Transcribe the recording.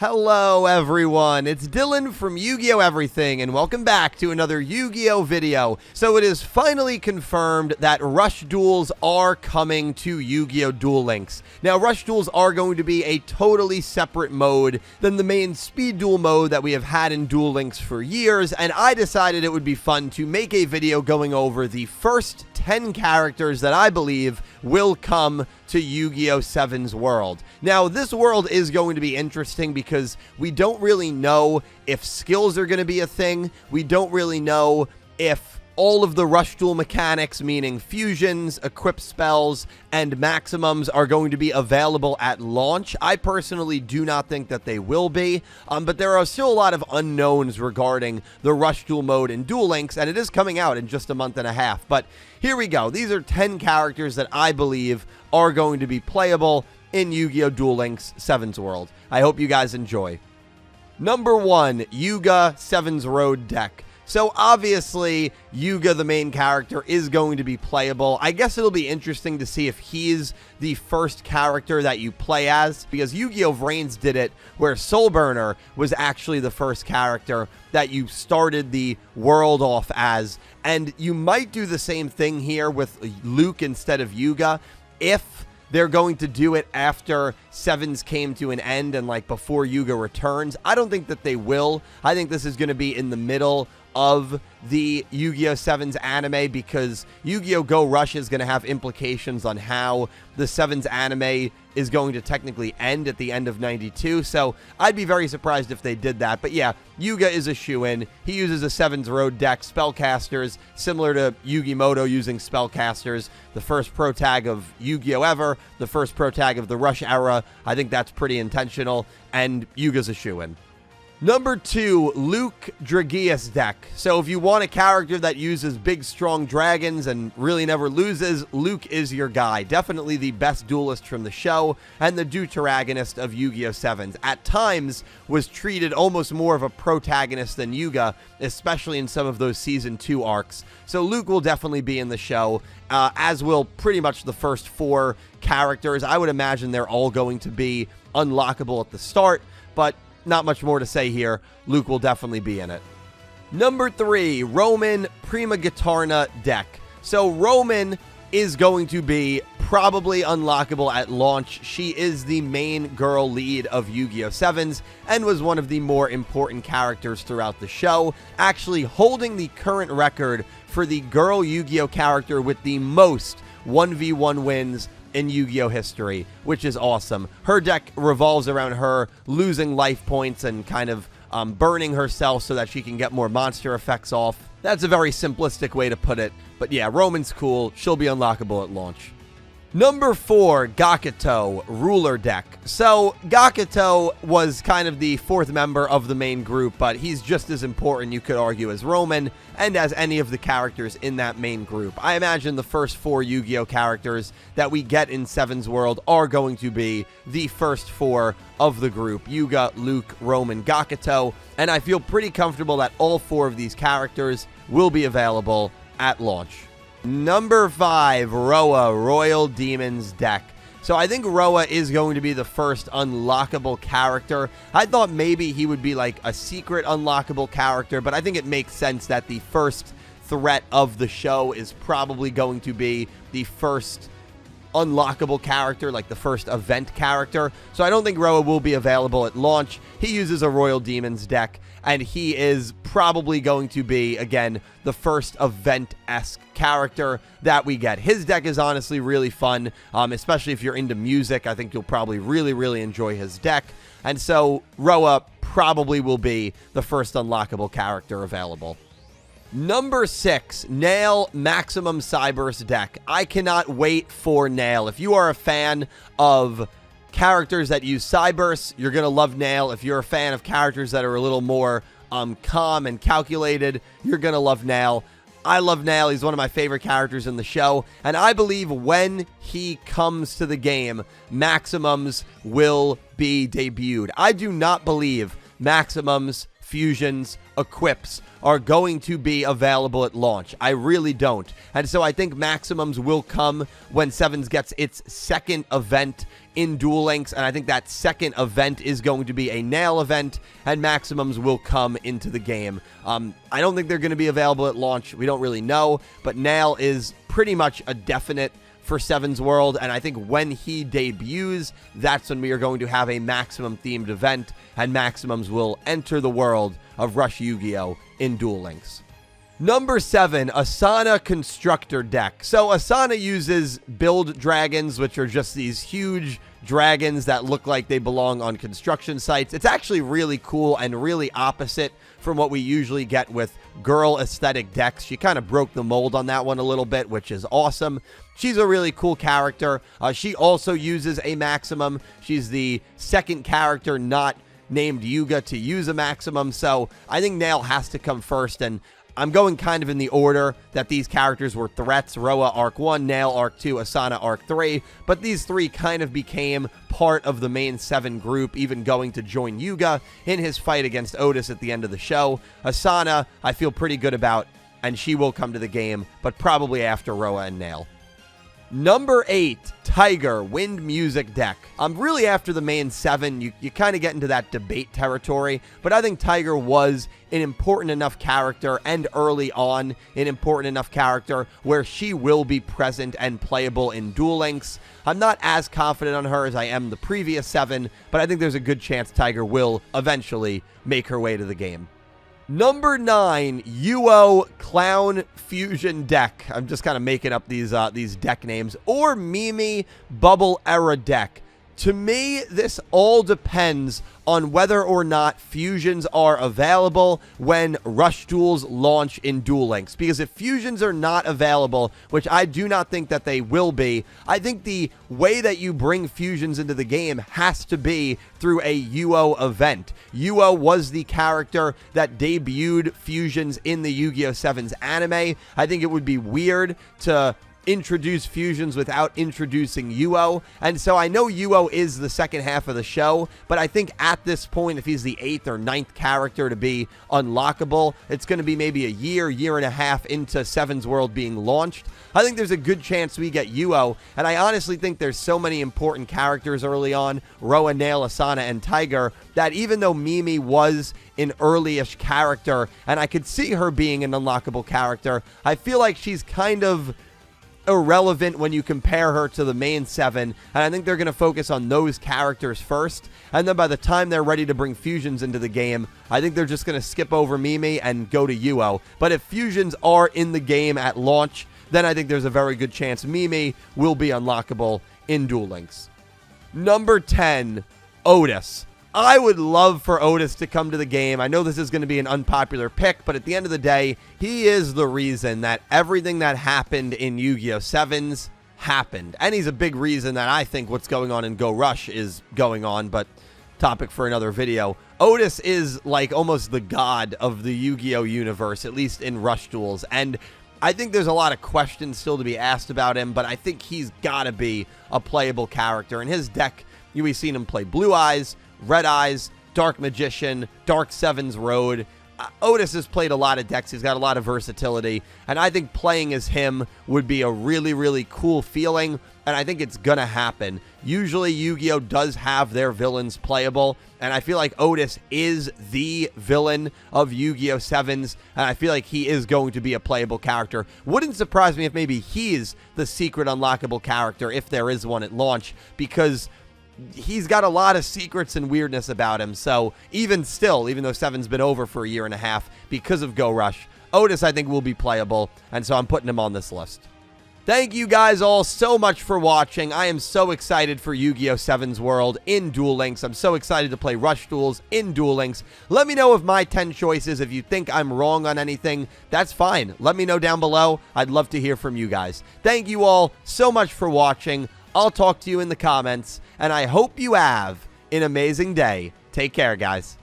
Hello everyone, it's Dylan from Yu-Gi-Oh! Everything, and welcome back to another Yu-Gi-Oh! Video. So it is finally confirmed that Rush Duels are coming to Yu-Gi-Oh! Duel Links. Now, Rush Duels are going to be a totally separate mode than the main Speed Duel mode that we have had in Duel Links for years, and I decided it would be fun to make a video going over the first 10 characters that I believe will come to Yu-Gi-Oh! 7's world. Now, this world is going to be interesting because we don't really know if skills are going to be a thing. We don't really know if all of the Rush Duel mechanics, meaning fusions, equip spells, and maximums, are going to be available at launch. I personally do not think that they will be, but there are still a lot of unknowns regarding the Rush Duel mode in Duel Links, and it is coming out in just a month and a half. But here we go. These are 10 characters that I believe are going to be playable in Yu-Gi-Oh! Duel Links 7's world. I hope you guys enjoy. Number 1, Yuga 7's Road deck. So obviously, Yuga, the main character, is going to be playable. I guess it'll be interesting to see if he's the first character that you play as, because Yu-Gi-Oh! Vrains did it where Soulburner was actually the first character that you started the world off as, and you might do the same thing here with Luke instead of Yuga if they're going to do it after 7's came to an end and like before Yuga returns. I don't think that they will. I think this is going to be in the middle of the Yu-Gi-Oh! 7's anime, because Yu-Gi-Oh! Go Rush is going to have implications on how the 7's anime is going to technically end at the end of 92, so I'd be very surprised if they did that. But yeah, Yuga is a shoo-in. He uses a 7's Road deck, spellcasters, similar to Yugimoto using spellcasters, the first pro tag of Yu-Gi-Oh! Ever, the first pro tag of the Rush era. I think that's pretty intentional, and Yuga's a shoo-in. Number 2, Luke Dragius deck. So if you want a character that uses big, strong dragons and really never loses, Luke is your guy. Definitely the best duelist from the show and the deuteragonist of Yu-Gi-Oh! 7's. At times, was treated almost more of a protagonist than Yuga, especially in some of those Season 2 arcs. So Luke will definitely be in the show, as will pretty much the first 4 characters. I would imagine they're all going to be unlockable at the start, but not much more to say here. Luke will definitely be in it. Number 3, Roman Prima Gitarna deck. So Roman is going to be probably unlockable at launch. She is the main girl lead of Yu-Gi-Oh! 7's and was one of the more important characters throughout the show, actually holding the current record for the girl Yu-Gi-Oh! Character with the most 1v1 wins in Yu-Gi-Oh! History, which is awesome. Her deck revolves around her losing life points and kind of burning herself so that she can get more monster effects off. That's a very simplistic way to put it, but yeah, Roman's cool. She'll be unlockable at launch. Number 4, Gakuto, Ruler deck. So, Gakuto was kind of the 4th member of the main group, but he's just as important, you could argue, as Roman, and as any of the characters in that main group. I imagine the first 4 Yu-Gi-Oh! Characters that we get in 7's world are going to be the first 4 of the group: Yuga, Luke, Roman, Gakuto, and I feel pretty comfortable that all 4 of these characters will be available at launch. Number 5, Roa, Royal Demons deck. So I think Roa is going to be the first unlockable character. I thought maybe he would be like a secret unlockable character, but I think it makes sense that the first threat of the show is probably going to be the first unlockable character, like the first event character. So I don't think Roa will be available at launch. He uses a Royal Demons deck, and he is probably going to be, again, the first event-esque character that we get. His deck is honestly really fun, especially if you're into music. I think you'll probably really enjoy his deck. And so Roa probably will be the first unlockable character available. Number 6, Nail Maximum Cyburst deck. I cannot wait for Nail. If you are a fan of characters that use Cybursts, you're going to love Nail. If you're a fan of characters that are a little more calm and calculated, you're going to love Nail. I love Nail. He's one of my favorite characters in the show, and I believe when he comes to the game, Maximums will be debuted. I do not believe Maximums fusions, equips are going to be available at launch. I really don't. And so I think maximums will come when Sevens gets its second event in Duel Links, and I think that second event is going to be a Nail event, and maximums will come into the game. I don't think they're going to be available at launch. We don't really know, but Nail is pretty much a definite for Seven's World, and I think when he debuts, that's when we are going to have a maximum-themed event, and maximums will enter the world of Rush Yu-Gi-Oh! In Duel Links. Number 7, Asana Constructor Deck. So Asana uses build dragons, which are just these huge dragons that look like they belong on construction sites. It's actually really cool and really opposite from what we usually get with girl aesthetic decks. She kind of broke the mold on that one a little bit, which is awesome. She's a really cool character. She also uses a maximum. She's the second character not named Yuga to use a maximum, so I think Nail has to come first, and I'm going kind of in the order that these characters were threats. Roa Arc 1, Nail Arc 2, Asana Arc 3, but these three kind of became part of the main 7 group, even going to join Yuga in his fight against Otis at the end of the show. Asana, I feel pretty good about, and she will come to the game, but probably after Roa and Nail. Number 8, Tiger Wind Music Deck. I'm really after the main 7. You kind of get into that debate territory, but I think Tiger was an important enough character, and early on an important enough character, where she will be present and playable in Duel Links. I'm not as confident on her as I am the previous 7, but I think there's a good chance Tiger will eventually make her way to the game. Number 9, Yugioh Clown Fusion Deck. I'm just kind of making up these deck names. Or Mimi Bubble Era Deck. To me, this all depends on whether or not fusions are available when Rush Duels launch in Duel Links. Because if fusions are not available, which I do not think that they will be, I think the way that you bring fusions into the game has to be through a Yugioh event. Yugioh was the character that debuted fusions in the Yu-Gi-Oh! 7's anime. I think it would be weird to introduce fusions without introducing Yugioh, and so I know Yugioh is the second half of the show, but I think at this point, if he's the 8th or 9th character to be unlockable, it's going to be maybe a year and a half into Seven's World being launched. I think there's a good chance we get Yugioh, and I honestly think there's so many important characters early on, Roa, Nail, Asana, and Tiger, that even though Mimi was an early-ish character, and I could see her being an unlockable character, I feel like she's kind of irrelevant when you compare her to the main 7, and I think they're going to focus on those characters first, and then by the time they're ready to bring fusions into the game, I think they're just going to skip over Mimi and go to Yugioh. But if fusions are in the game at launch, then I think there's a very good chance Mimi will be unlockable in Duel Links. Number 10, Otis. I would love for Otis to come to the game. I know this is going to be an unpopular pick, but at the end of the day, he is the reason that everything that happened in Yu-Gi-Oh! 7s happened. And he's a big reason that I think what's going on in Go Rush is going on, but topic for another video. Otis is like almost the god of the Yu-Gi-Oh! Universe, at least in Rush Duels, and I think there's a lot of questions still to be asked about him, but I think he's got to be a playable character. In his deck, we've seen him play Blue Eyes, Red Eyes, Dark Magician, Dark Seven's Road. Otis has played a lot of decks. He's got a lot of versatility, and I think playing as him would be a really, really cool feeling, and I think it's going to happen. Usually, Yu-Gi-Oh! Does have their villains playable, and I feel like Otis is the villain of Yu-Gi-Oh! 7s, and I feel like he is going to be a playable character. Wouldn't surprise me if maybe he's the secret unlockable character, if there is one at launch, because he's got a lot of secrets and weirdness about him. So even still, even though 7's been over for a year and a half because of Go Rush, Otis I think will be playable, and so I'm putting him on this list. Thank you guys all so much for watching. I am so excited for Yu-Gi-Oh! 7's World in Duel Links. I'm so excited to play Rush Duels in Duel Links. Let me know of my 10 choices. If you think I'm wrong on anything, that's fine. Let me know down below. I'd love to hear from you guys. Thank you all so much for watching. I'll talk to you in the comments, and I hope you have an amazing day. Take care, guys.